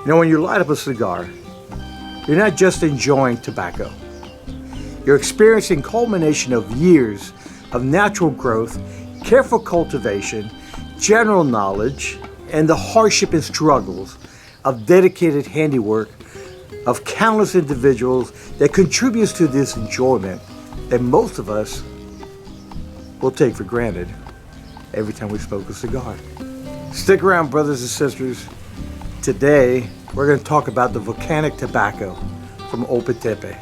You know, when you light up a cigar, you're not just enjoying tobacco. You're experiencing culmination of years of natural growth, careful cultivation, general knowledge, and the hardship and struggles of dedicated handiwork of countless individuals that contributes to this enjoyment that most of us will take for granted every time we smoke a cigar. Stick around, brothers and sisters. Today, we're going to talk about the volcanic tobacco from Ometepe.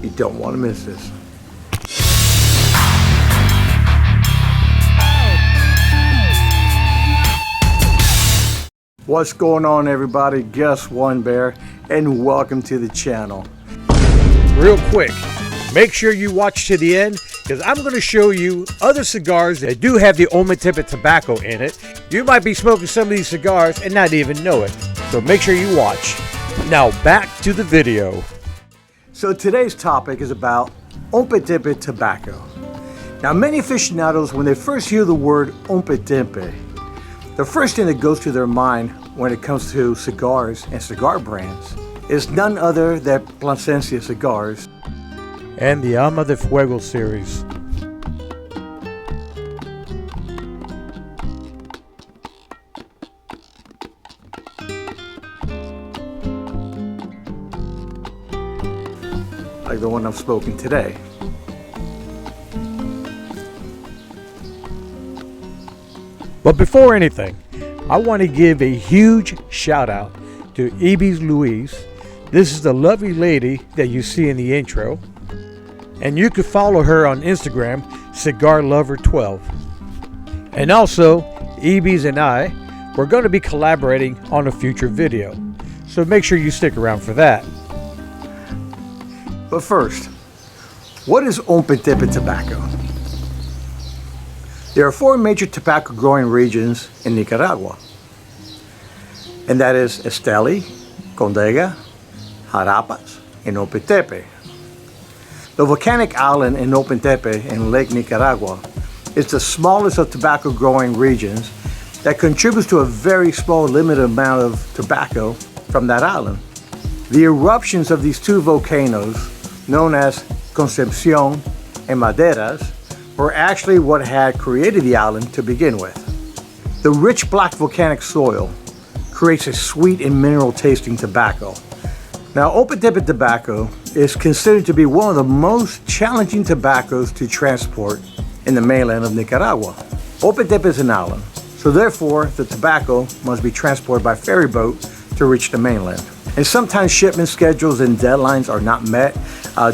You don't want to miss this. What's going on, everybody? Gus Onebear, and welcome to the channel. Real quick, make sure you watch to the end because I'm going to show you other cigars that do have the Ometepe tobacco in it. You might be smoking some of these cigars and not even know it, so make sure you watch. Now back to the video. So today's topic is about Ometepe tobacco. Now many aficionados, when they first hear the word Ometepe, the first thing that goes to their mind when it comes to cigars and cigar brands is none other than Placencia Cigars and the Alma de Fuego series. Like the one I'm smoking today. But before anything, I want to give a huge shout out to Ibis Luis. This is the lovely lady that you see in the intro. And you can follow her on Instagram, CigarLover12. And also, Ibis and I, we're going to be collaborating on a future video. So make sure you stick around for that. But first, what is Ometepe tobacco? There are four major tobacco growing regions in Nicaragua, and that is Esteli, Condega, Jarapas, and Ometepe. The volcanic island in Ometepe in Lake Nicaragua is the smallest of tobacco growing regions that contributes to a very small limited amount of tobacco from that island. The eruptions of these two volcanoes, known as Concepcion and Maderas, were actually what had created the island to begin with. The rich black volcanic soil creates a sweet and mineral tasting tobacco. Now, Ometepe tobacco is considered to be one of the most challenging tobaccos to transport in the mainland of Nicaragua. Ometepe is an island, so therefore the tobacco must be transported by ferry boat to reach the mainland. And sometimes shipment schedules and deadlines are not met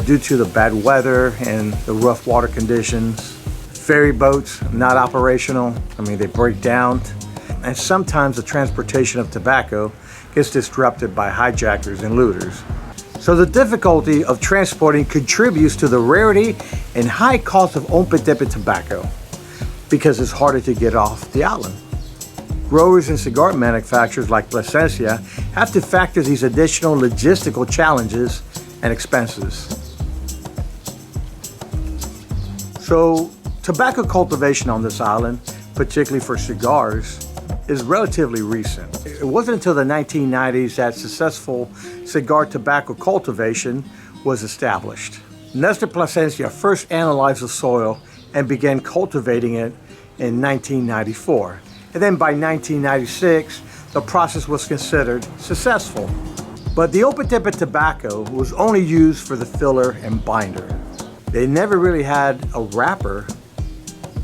due to the bad weather and the rough water conditions. Ferry boats not operational, they break down. And sometimes the transportation of tobacco gets disrupted by hijackers and looters. So the difficulty of transporting contributes to the rarity and high cost of Ometepe tobacco because it's harder to get off the island. Growers and cigar manufacturers like Placencia have to factor these additional logistical challenges and expenses. So, tobacco cultivation on this island, particularly for cigars, is relatively recent. It wasn't until the 1990s that successful cigar tobacco cultivation was established. Nestor Placencia first analyzed the soil and began cultivating it in 1994. And then by 1996, the process was considered successful. But the Ometepe tobacco was only used for the filler and binder. They never really had a wrapper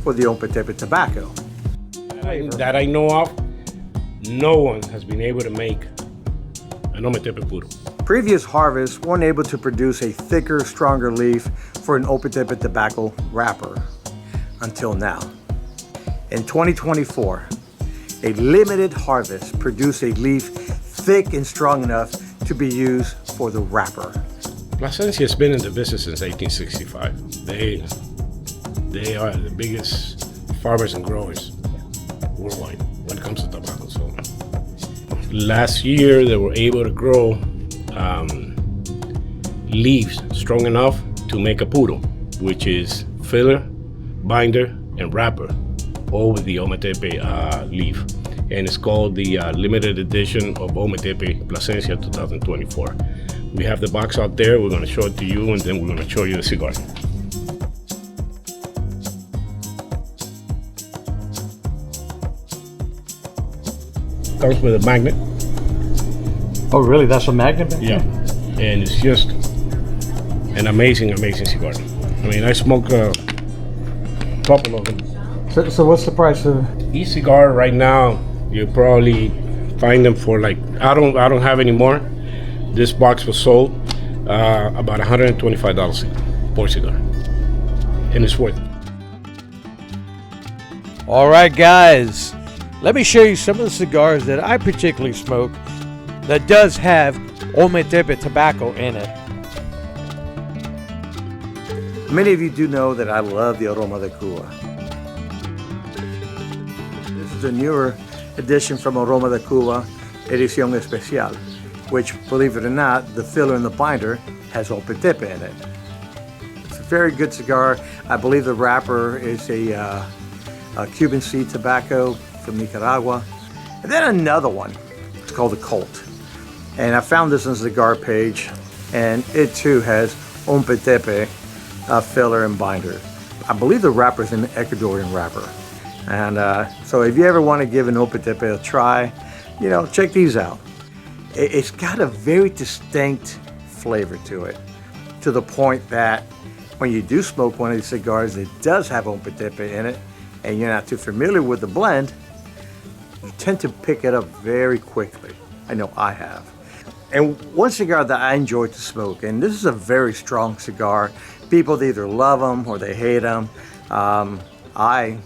for the Ometepe tobacco. That I know of, no one has been able to make an Ometepe puro. Previous harvests weren't able to produce a thicker, stronger leaf for an Ometepe tobacco wrapper until now. In 2024, a limited harvest produced a leaf thick and strong enough to be used for the wrapper. Placencia has been in the business since 1865. They are the biggest farmers and growers worldwide when it comes to tobacco. So last year they were able to grow leaves strong enough to make a puro, which is filler, binder, and wrapper, all with the Ometepe leaf. and it's called the limited edition of Ometepe Placencia 2024. We have the box out there. We're going to show it to you, and then we're going to show you the cigar. Comes with a magnet. Oh, really? That's a magnet? Yeah, and it's just an amazing cigar. I mean, I smoked a couple of them. So what's the price of Each cigar right now, you probably find them for like, I don't have any more. This box was sold about $125 for cigar, and it's worth it. All right, guys, let me show you some of the cigars that I particularly smoke that does have Ometepe tobacco in it. Many of you do know that I love the Aroma de Cuba. This is a newer edition from Aroma de Cuba, Edicion Especial, which, believe it or not, the filler in the binder has Ometepe in it. It's a very good cigar. I believe the wrapper is a Cuban seed tobacco from Nicaragua. And then another one, it's called the Colt. And I found this on the cigar page, and it too has Ometepe filler and binder. I believe the wrapper is an Ecuadorian wrapper. And so if you ever want to give an Ometepe a try, you know, check these out. It's got a very distinct flavor to it, to the point that when you do smoke one of these cigars that does have Ometepe in it, and you're not too familiar with the blend, you tend to pick it up very quickly. I know I have. And one cigar that I enjoy to smoke, and this is a very strong cigar. People either love them or they hate them. I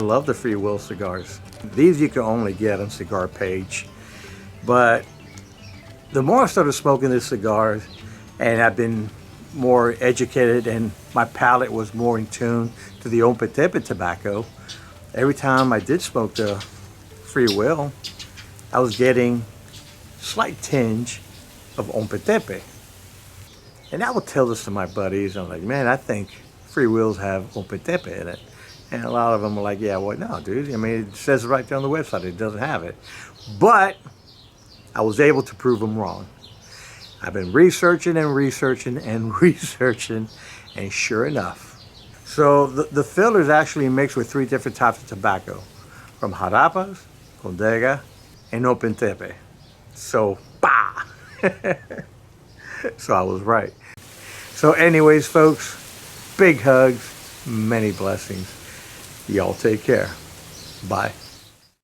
love the Free Will cigars. These you can only get on Cigar Page. But the more I started smoking these cigars, and I've been more educated and my palate was more in tune to the Ometepe tobacco, every time I did smoke the Free Will, I was getting slight tinge of Ometepe. And I would tell this to my buddies. I'm like, man, I think Free Wills have Ometepe in it. And a lot of them are like, yeah, well, no, dude. I mean, it says right there on the website it doesn't have it. But I was able to prove them wrong. I've been researching and researching and researching, and sure enough. So the filler is actually mixed with 3 different types of tobacco, from Jarapas, Condega, and Ometepe. So, bah! So I was right. So anyways, folks, big hugs, many blessings. Y'all take care. Bye.